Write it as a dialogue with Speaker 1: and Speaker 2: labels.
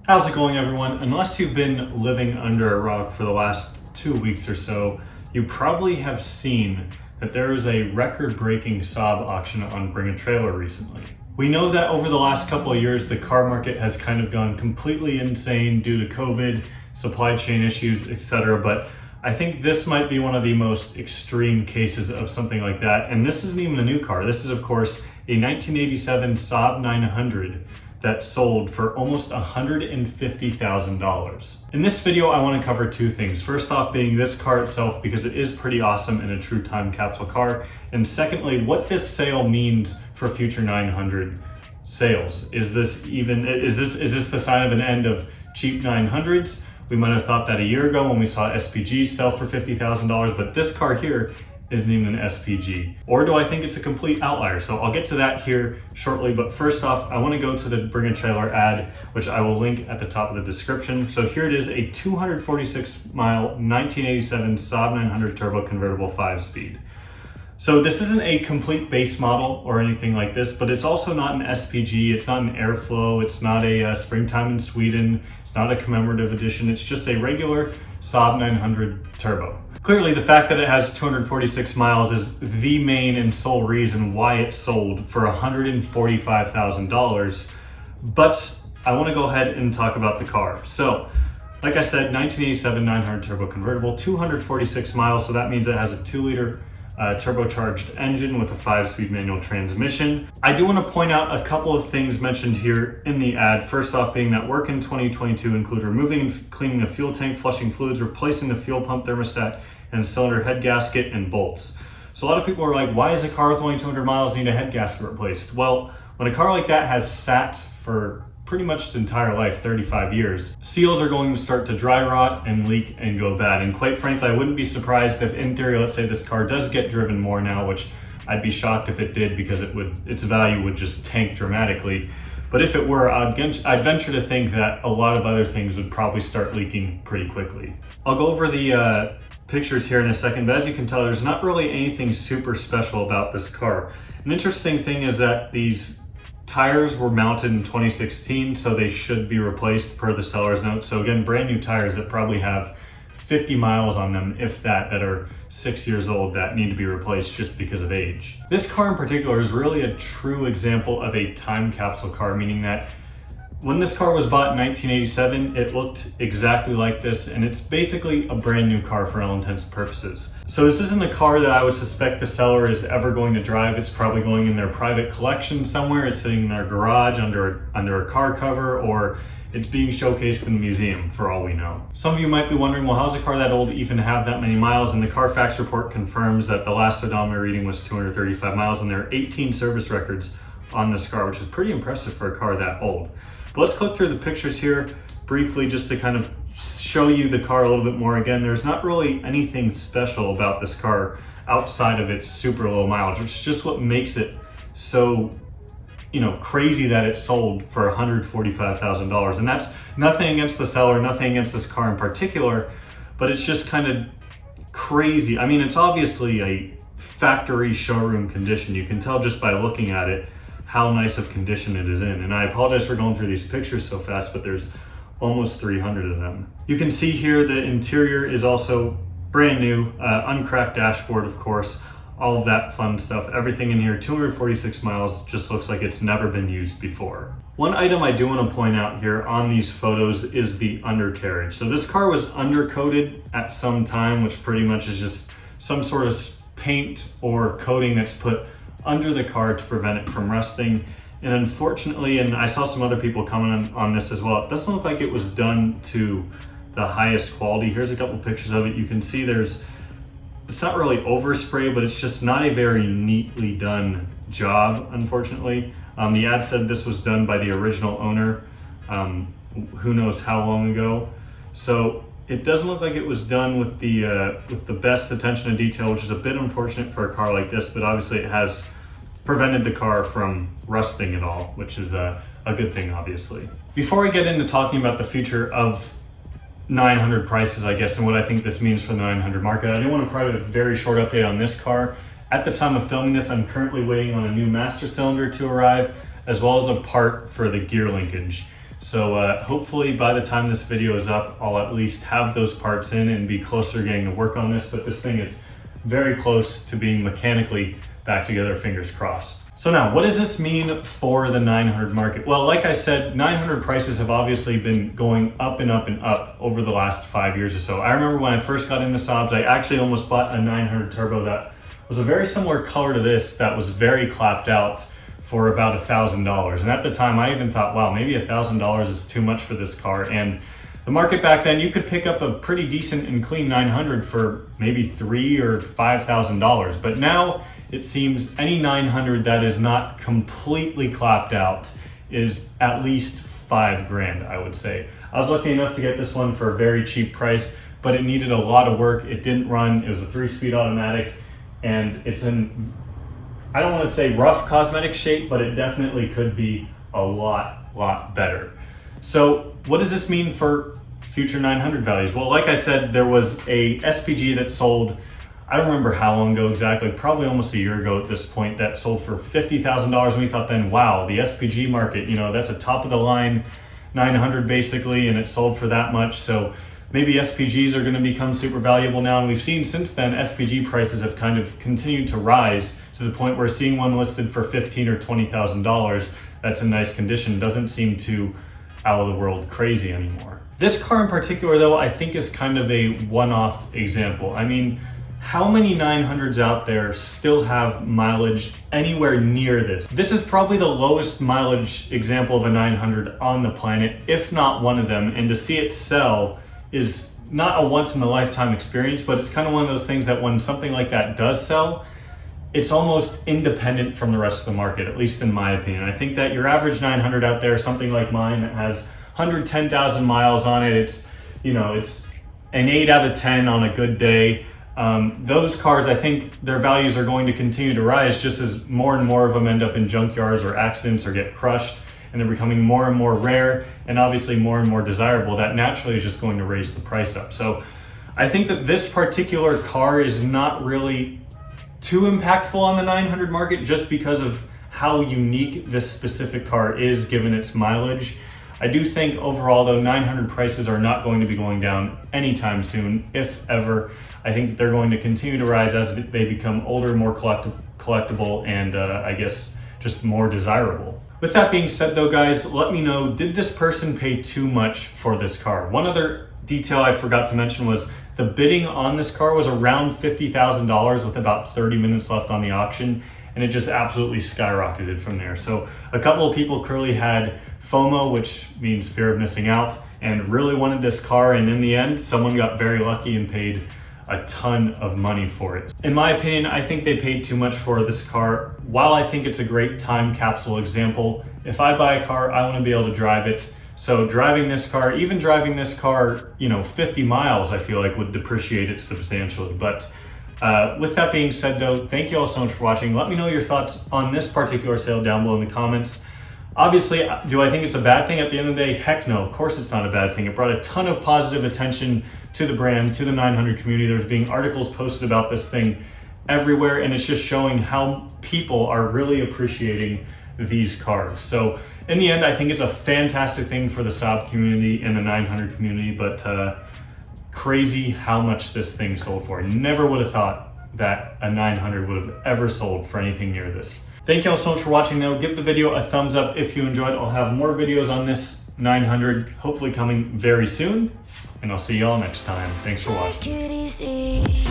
Speaker 1: How's it going, everyone? Unless you've been living under a rock for the last 2 weeks or so, you probably have seen that there is a record-breaking Saab auction on Bring a Trailer recently. We know that over the last couple of years, the car market has kind of gone completely insane due to COVID, supply chain issues, etc. But I think this might be one of the most extreme cases of something like that. And this isn't even a new car. This is, of course, a 1987 Saab 900 that sold for almost $150,000. In this video, I want to cover two things. First off being this car itself, because it is pretty awesome and a true time capsule car. And secondly, what this sale means for future 900 sales. Is this the sign of an end of cheap 900s? We might have thought that a year ago when we saw SPG sell for $50,000, but this car here isn't even an SPG. Or do I think it's a complete outlier? So I'll get to that here shortly, but first off, I want to go to the Bring a Trailer ad, which I will link at the top of the description. So here it is, a 246-mile 1987 Saab 900 turbo convertible 5-speed. So this isn't a complete base model or anything like this, but it's also not an SPG, it's not an Airflow, it's not a Springtime in Sweden, it's not a commemorative edition, it's just a regular Saab 900 turbo. Clearly, the fact that it has 246 miles is the main and sole reason why it sold for $145,000. But I want to go ahead and talk about the car. So, like I said, 1987 900 turbo convertible, 246 miles. So that means it has a 2-liter turbocharged engine with a 5-speed manual transmission. I do want to point out a couple of things mentioned here in the ad. First off being that work in 2022 include removing and cleaning a fuel tank, flushing fluids, replacing the fuel pump thermostat and cylinder head gasket and bolts. So a lot of people are like, why is a car with only 200 miles need a head gasket replaced? Well, when a car like that has sat for pretty much its entire life, 35 years, seals are going to start to dry rot and leak and go bad. And quite frankly, I wouldn't be surprised if in theory, let's say this car does get driven more now, which I'd be shocked if it did because its value would just tank dramatically. But if it were, I'd venture to think that a lot of other things would probably start leaking pretty quickly. I'll go over the pictures here in a second, but as you can tell, there's not really anything super special about this car. An interesting thing is that these tires were mounted in 2016, so they should be replaced per the seller's note. So again, brand new tires that probably have 50 miles on them, if that are 6 years old, that need to be replaced just because of age. This car in particular is really a true example of a time capsule car, meaning that when this car was bought in 1987, it looked exactly like this, and it's basically a brand new car for all intents and purposes. So this isn't a car that I would suspect the seller is ever going to drive. It's probably going in their private collection somewhere. It's sitting in their garage under a car cover, or it's being showcased in a museum for all we know. Some of you might be wondering, well, how's a car that old even have that many miles? And the Carfax report confirms that the last odometer reading was 235 miles, and there are 18 service records on this car, which is pretty impressive for a car that old. But let's click through the pictures here briefly just to kind of show you the car a little bit more. Again, there's not really anything special about this car outside of its super low mileage, which is just what makes it so, crazy that it sold for $145,000. And that's nothing against the seller, nothing against this car in particular, but it's just kind of crazy. I mean, it's obviously a factory showroom condition. You can tell just by looking at it how nice of condition it is in. And I apologize for going through these pictures so fast, but there's almost 300 of them. You can see here the interior is also brand new, uncracked dashboard, of course, all of that fun stuff. Everything in here, 246 miles, just looks like it's never been used before. One item I do want to point out here on these photos is the undercarriage. So this car was undercoated at some time, which pretty much is just some sort of paint or coating that's put under the car to prevent it from rusting. And unfortunately, and I saw some other people comment on this as well, it doesn't look like it was done to the highest quality. Here's a couple pictures of it. You can see it's not really overspray, but it's just not a very neatly done job, unfortunately. The ad said this was done by the original owner, who knows how long ago. So it doesn't look like it was done with the best attention to detail, which is a bit unfortunate for a car like this, but obviously it has prevented the car from rusting at all, which is a good thing, obviously. Before we get into talking about the future of 900 prices, I guess, and what I think this means for the 900 market, I do want to provide a very short update on this car. At the time of filming this, I'm currently waiting on a new master cylinder to arrive, as well as a part for the gear linkage. So hopefully by the time this video is up, I'll at least have those parts in and be closer to getting to work on this, but this thing is very close to being mechanically back together, fingers crossed. So now, what does this mean for the 900 market? Well, like I said, 900 prices have obviously been going up and up and up over the last 5 years or so. I remember when I first got into Saabs, I actually almost bought a 900 turbo that was a very similar color to this, that was very clapped out, for about $1,000. And at the time, I even thought, wow, maybe $1,000 is too much for this car. And the market back then, you could pick up a pretty decent and clean 900 for maybe $3,000 or $5,000. But now it seems any 900 that is not completely clapped out is at least $5,000, I would say. I was lucky enough to get this one for a very cheap price, but it needed a lot of work. It didn't run. It was a 3-speed automatic, and it's in, I don't want to say rough cosmetic shape, but it definitely could be a lot better. So what does this mean for future 900 values? Well, like I said, there was a SPG that sold, I don't remember how long ago exactly, probably almost a year ago at this point, that sold for $50,000. And we thought then, wow, the SPG market, you know, that's a top of the line 900 basically, and it sold for that much. So maybe SPGs are going to become super valuable now. And we've seen since then, SPG prices have kind of continued to rise to the point where seeing one listed for $15,000 or $20,000 that's in nice condition doesn't seem too out of the world crazy anymore. This car in particular, though, I think is kind of a one-off example. I mean, how many 900s out there still have mileage anywhere near this? This is probably the lowest mileage example of a 900 on the planet, if not one of them. And to see it sell is not a once-in-a-lifetime experience, but it's kind of one of those things that when something like that does sell, it's almost independent from the rest of the market, at least in my opinion. I think that your average 900 out there, something like mine that has 110,000 miles on it, it's, you know, it's an 8 out of 10 on a good day. Those cars, I think their values are going to continue to rise just as more and more of them end up in junkyards or accidents or get crushed, and they're becoming more and more rare and obviously more and more desirable. That naturally is just going to raise the price up. So I think that this particular car is not really too impactful on the 900 market just because of how unique this specific car is given its mileage. I do think overall though, 900 prices are not going to be going down anytime soon, if ever. I think they're going to continue to rise as they become older, more collectible, and I guess just more desirable. With that being said though, guys, let me know, did this person pay too much for this car? One other detail I forgot to mention was the bidding on this car was around $50,000 with about 30 minutes left on the auction, and it just absolutely skyrocketed from there. So a couple of people clearly had FOMO, which means fear of missing out, and really wanted this car, and in the end, someone got very lucky and paid a ton of money for it. In my opinion, I think they paid too much for this car. While I think it's a great time capsule example, if I buy a car, I want to be able to drive it. So driving this car, even driving this car, you know, 50 miles, I feel like would depreciate it substantially. But with that being said though, thank you all so much for watching. Let me know your thoughts on this particular sale down below in the comments. Obviously, do I think it's a bad thing at the end of the day? Heck no, of course it's not a bad thing. It brought a ton of positive attention to the brand, to the 900 community. There's being articles posted about this thing everywhere, and it's just showing how people are really appreciating these cars. So in the end, I think it's a fantastic thing for the Saab community and the 900 community, but crazy how much this thing sold for. I never would have thought that a 900 would have ever sold for anything near this. Thank you all so much for watching though. Give the video a thumbs up if you enjoyed. I'll have more videos on this 900 hopefully coming very soon, and I'll see y'all next time. Thanks for watching.